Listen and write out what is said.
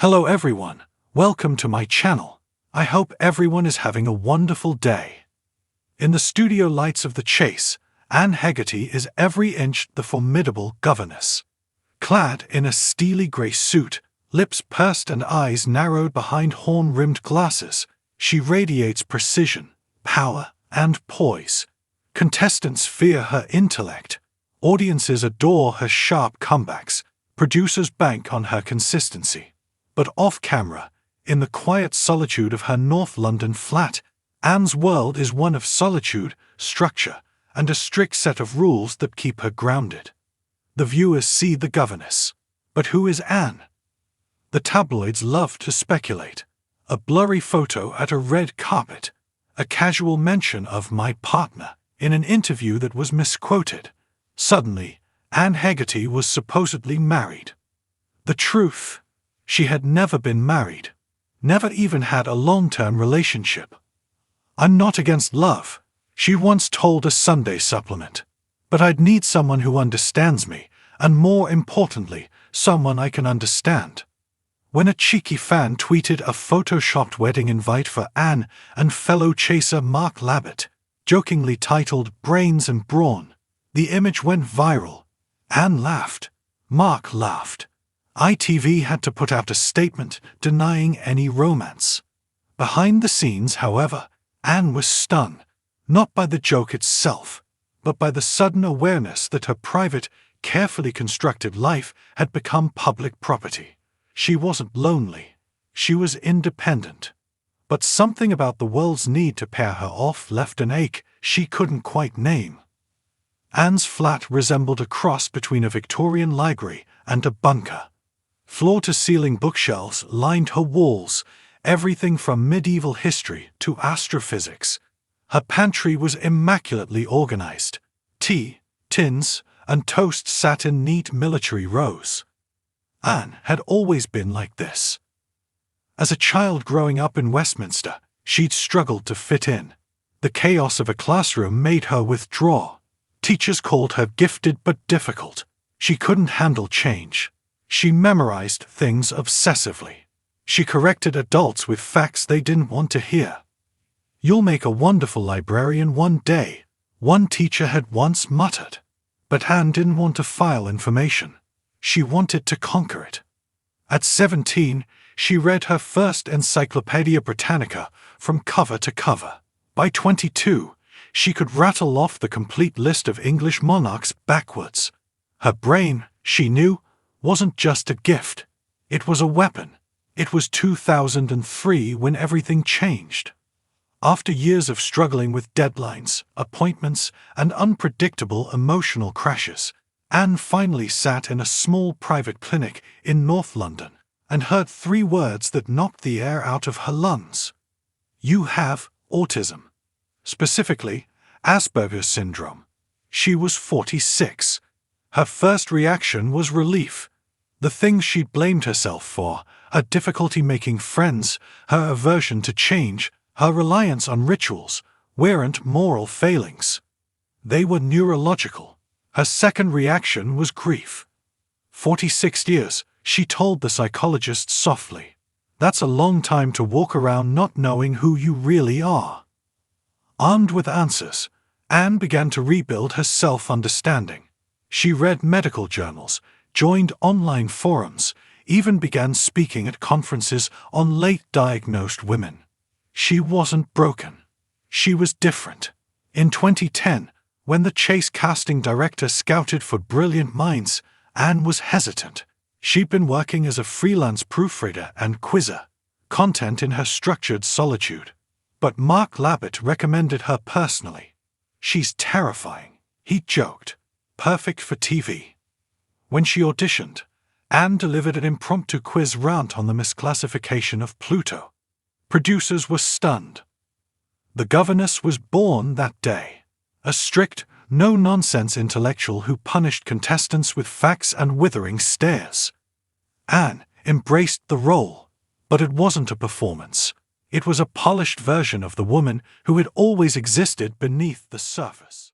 Hello everyone, welcome to my channel. I hope everyone is having a wonderful day. In the studio lights of The Chase, Anne Hegerty is every inch the formidable governess. Clad in a steely grey suit, lips pursed and eyes narrowed behind horn-rimmed glasses, she radiates precision, power, and poise. Contestants fear her intellect. Audiences adore her sharp comebacks. Producers bank on her consistency. But off-camera, in the quiet solitude of her North London flat, Anne's world is one of solitude, structure, and a strict set of rules that keep her grounded. The viewers see the governess. But who is Anne? The tabloids love to speculate. A blurry photo at a red carpet. A casual mention of "my partner" in an interview that was misquoted. Suddenly, Anne Hegerty was supposedly married. The truth: she had never been married, never even had a long-term relationship. "I'm not against love," she once told a Sunday supplement, "but I'd need someone who understands me, and more importantly, someone I can understand." When a cheeky fan tweeted a photoshopped wedding invite for Anne and fellow chaser Mark Labbett, jokingly titled "Brains and Brawn," the image went viral. Anne laughed. Mark laughed. ITV had to put out a statement denying any romance. Behind the scenes, however, Anne was stunned, not by the joke itself, but by the sudden awareness that her private, carefully constructed life had become public property. She wasn't lonely. She was independent. But something about the world's need to pair her off left an ache she couldn't quite name. Anne's flat resembled a cross between a Victorian library and a bunker. Floor-to-ceiling bookshelves lined her walls, everything from medieval history to astrophysics. Her pantry was immaculately organized. Tea, tins, and toast sat in neat military rows. Anne had always been like this. As a child growing up in Westminster, she'd struggled to fit in. The chaos of a classroom made her withdraw. Teachers called her gifted but difficult. She couldn't handle change. She memorized things obsessively. She corrected adults with facts they didn't want to hear. "You'll make a wonderful librarian one day," one teacher had once muttered. But Anne didn't want to file information. She wanted to conquer it. At 17, she read her first Encyclopedia Britannica from cover to cover. By 22, she could rattle off the complete list of English monarchs backwards. Her brain, she knew, wasn't just a gift. It was a weapon. It was 2003 when everything changed. After years of struggling with deadlines, appointments, and unpredictable emotional crashes, Anne finally sat in a small private clinic in North London and heard 3 words that knocked the air out of her lungs. "You have autism." Specifically, Asperger's syndrome. She was 46. Her first reaction was relief. The things she'd blamed herself for, her difficulty making friends, her aversion to change, her reliance on rituals, weren't moral failings. They were neurological. Her second reaction was grief. 46 years, she told the psychologist softly. That's a long time to walk around not knowing who you really are. Armed with answers, Anne began to rebuild her self-understanding. She read medical journals, joined online forums, even began speaking at conferences on late-diagnosed women. She wasn't broken. She was different. In 2010, when The Chase casting director scouted for brilliant minds, Anne was hesitant. She'd been working as a freelance proofreader and quizzer, content in her structured solitude. But Mark Labbett recommended her personally. "She's terrifying," he joked. "Perfect for TV." When she auditioned, Anne delivered an impromptu quiz rant on the misclassification of Pluto. Producers were stunned. The governess was born that day. A strict, no-nonsense intellectual who punished contestants with facts and withering stares. Anne embraced the role, but it wasn't a performance. It was a polished version of the woman who had always existed beneath the surface.